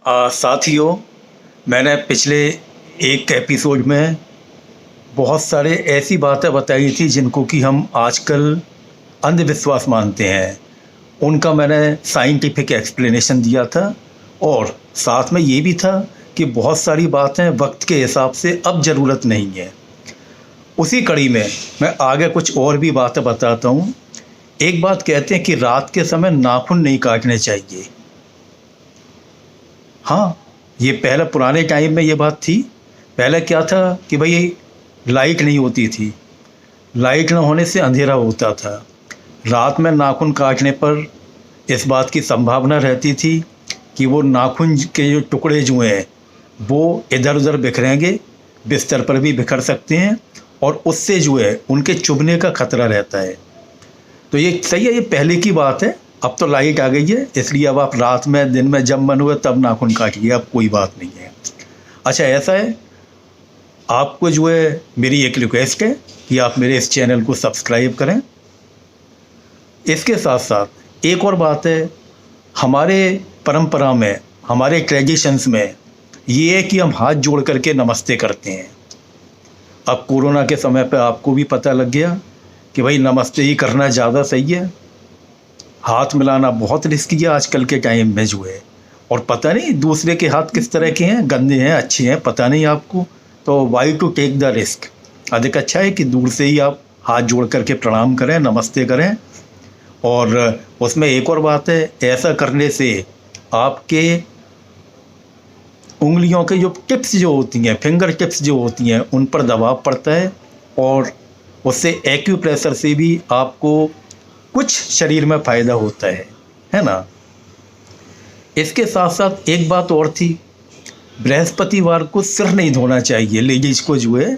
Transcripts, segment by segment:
साथियों, मैंने पिछले एक एपिसोड में बहुत सारे ऐसी बातें बताई थी जिनको कि हम आजकल अंधविश्वास मानते हैं। उनका मैंने साइंटिफिक एक्सप्लेनेशन दिया था और साथ में ये भी था कि बहुत सारी बातें वक्त के हिसाब से अब ज़रूरत नहीं है। उसी कड़ी में मैं आगे कुछ और भी बातें बताता हूँ। एक बात कहते हैं कि रात के समय नाखून नहीं काटने चाहिए। हाँ, ये पहले पुराने टाइम में ये बात थी। पहले क्या था कि भाई लाइट नहीं होती थी, लाइट न होने से अंधेरा होता था। रात में नाखून काटने पर इस बात की संभावना रहती थी कि वो नाखून के जो टुकड़े जो हैं वो इधर उधर बिखरेंगे, बिस्तर पर भी बिखर सकते हैं और उससे जो है उनके चुभने का खतरा रहता है। तो ये सही है, ये पहले की बात है। अब तो लाइट आ गई है, इसलिए अब आप रात में दिन में जब मन हुए तब नाखून काटिए, अब कोई बात नहीं है। अच्छा, ऐसा है, आपको जो है मेरी एक रिक्वेस्ट है कि आप मेरे इस चैनल को सब्सक्राइब करें। इसके साथ साथ एक और बात है, हमारे परंपरा में, हमारे ट्रेडिशंस में ये है कि हम हाथ जोड़ करके नमस्ते करते हैं। अब कोरोना के समय पे आपको भी पता लग गया कि भाई नमस्ते ही करना ज़्यादा सही है। हाथ मिलाना बहुत रिस्की है आजकल के टाइम में जो है, और पता नहीं दूसरे के हाथ किस तरह के हैं, गंदे हैं अच्छे हैं, पता नहीं आपको। तो why to take the risk. अधिक अच्छा है कि दूर से ही आप हाथ जोड़ करके प्रणाम करें, नमस्ते करें। और उसमें एक और बात है, ऐसा करने से आपके उंगलियों के जो टिप्स जो होती हैं, फिंगर टिप्स जो होती हैं, उन पर दबाव पड़ता है और उससे एक्यूप्रेशर से भी आपको कुछ शरीर में फ़ायदा होता है ना। इसके साथ साथ एक बात और थी, बृहस्पतिवार को सिर नहीं धोना चाहिए। लेडीज़ को जो है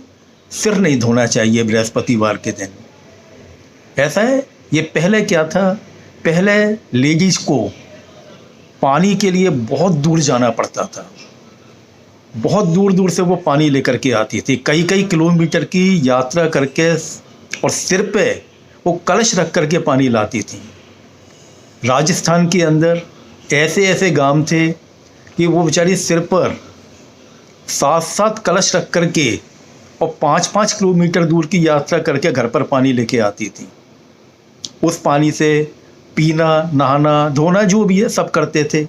सिर नहीं धोना चाहिए बृहस्पतिवार के दिन। ऐसा है, ये पहले क्या था, पहले लेडीज़ को पानी के लिए बहुत दूर जाना पड़ता था। बहुत दूर दूर से वो पानी लेकर के आती थी, कई कई किलोमीटर की यात्रा करके, और सिर पे वो कलश रख करके पानी लाती थी। राजस्थान के अंदर ऐसे ऐसे गांव थे कि वो बेचारी सिर पर 7-7 कलश रख करके और 5-5 किलोमीटर दूर की यात्रा करके घर पर पानी लेके आती थी। उस पानी से पीना, नहाना, धोना जो भी है सब करते थे।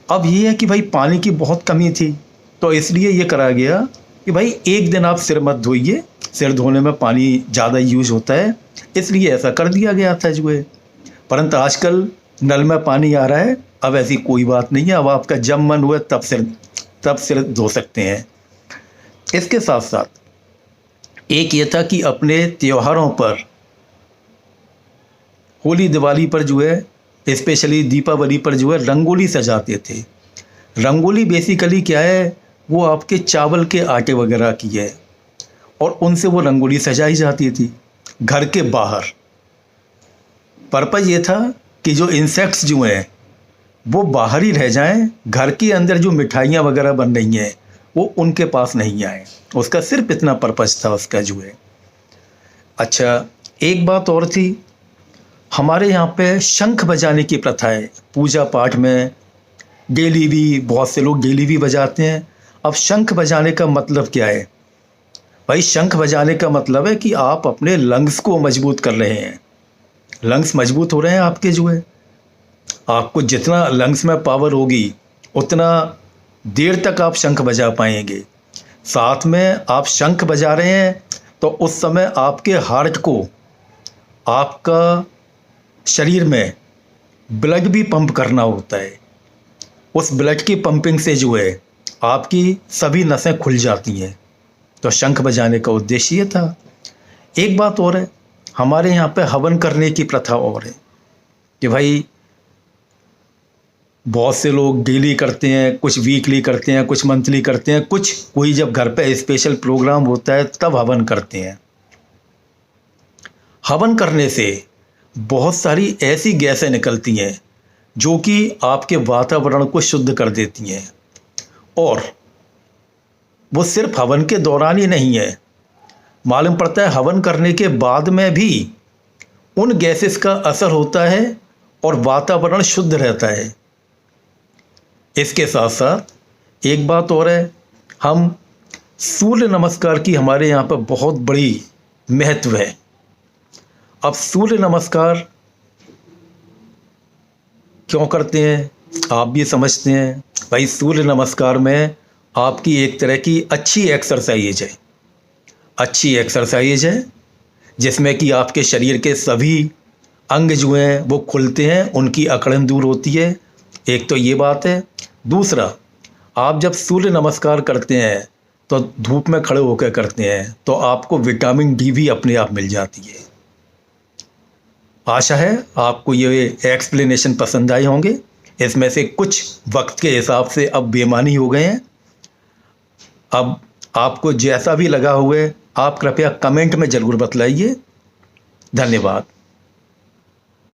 अब ये है कि भाई पानी की बहुत कमी थी, तो इसलिए ये करा गया कि भाई एक दिन आप सिर मत धोइए, सिर धोने में पानी ज़्यादा यूज होता है, इसलिए ऐसा कर दिया गया था जो है। परंतु आजकल नल में पानी आ रहा है, अब ऐसी कोई बात नहीं है। अब आपका जब मन हुए तब सिर धो सकते हैं। इसके साथ साथ एक ये था कि अपने त्योहारों पर, होली दिवाली पर जो है, स्पेशली दीपावली पर जो है रंगोली सजाते थे। रंगोली बेसिकली क्या है, वो आपके चावल के आटे वगैरह की है और उनसे वो रंगोली सजाई जाती थी घर के बाहर। पर्पज़ ये था कि जो इंसेक्ट्स जो हैं वो बाहर ही रह जाएं, घर के अंदर जो मिठाइयाँ वगैरह बन रही हैं वो उनके पास नहीं आए। उसका सिर्फ इतना पर्पज़ था उसका जो है। अच्छा, एक बात और थी, हमारे यहाँ पे शंख बजाने की प्रथा है। पूजा पाठ में डेली भी, बहुत से लोग डेली भी बजाते हैं। अब शंख बजाने का मतलब क्या है भाई? शंख बजाने का मतलब है कि आप अपने लंग्स को मजबूत कर रहे हैं। लंग्स मजबूत हो रहे हैं आपके जो है। आपको जितना लंग्स में पावर होगी उतना देर तक आप शंख बजा पाएंगे। साथ में आप शंख बजा रहे हैं तो उस समय आपके हार्ट को, आपका शरीर में ब्लड भी पंप करना होता है। उस ब्लड की पंपिंग से जो है आपकी सभी नसें खुल जाती हैं। तो शंख बजाने का उद्देश्य ये था। एक बात और है, हमारे यहाँ पे हवन करने की प्रथा और है कि भाई बहुत से लोग डेली करते हैं, कुछ वीकली करते हैं, कुछ मंथली करते हैं, कुछ कोई जब घर पे स्पेशल प्रोग्राम होता है तब हवन करते हैं। हवन करने से बहुत सारी ऐसी गैसें निकलती हैं जो कि आपके वातावरण को शुद्ध कर देती हैं, और वो सिर्फ हवन के दौरान ही नहीं है, मालूम पड़ता है हवन करने के बाद में भी उन गैसेस का असर होता है और वातावरण शुद्ध रहता है। इसके साथ साथ एक बात और है, हम सूर्य नमस्कार की हमारे यहाँ पर बहुत बड़ी महत्व है। अब सूर्य नमस्कार क्यों करते हैं आप भी समझते हैं। भाई सूर्य नमस्कार में आपकी एक तरह की अच्छी एक्सरसाइज है, अच्छी एक्सरसाइज है जिसमें कि आपके शरीर के सभी अंग जो हैं वो खुलते हैं, उनकी अकड़न दूर होती है। एक तो ये बात है। दूसरा, आप जब सूर्य नमस्कार करते हैं तो धूप में खड़े होकर करते हैं तो आपको विटामिन डी भी अपने आप मिल जाती है। आशा है आपको ये एक्सप्लेनेशन पसंद आए होंगे। इसमें से कुछ वक्त के हिसाब से अब बेमानी हो गए हैं। अब आपको जैसा भी लगा हुआ है आप कृपया कमेंट में ज़रूर बतलाइए। धन्यवाद।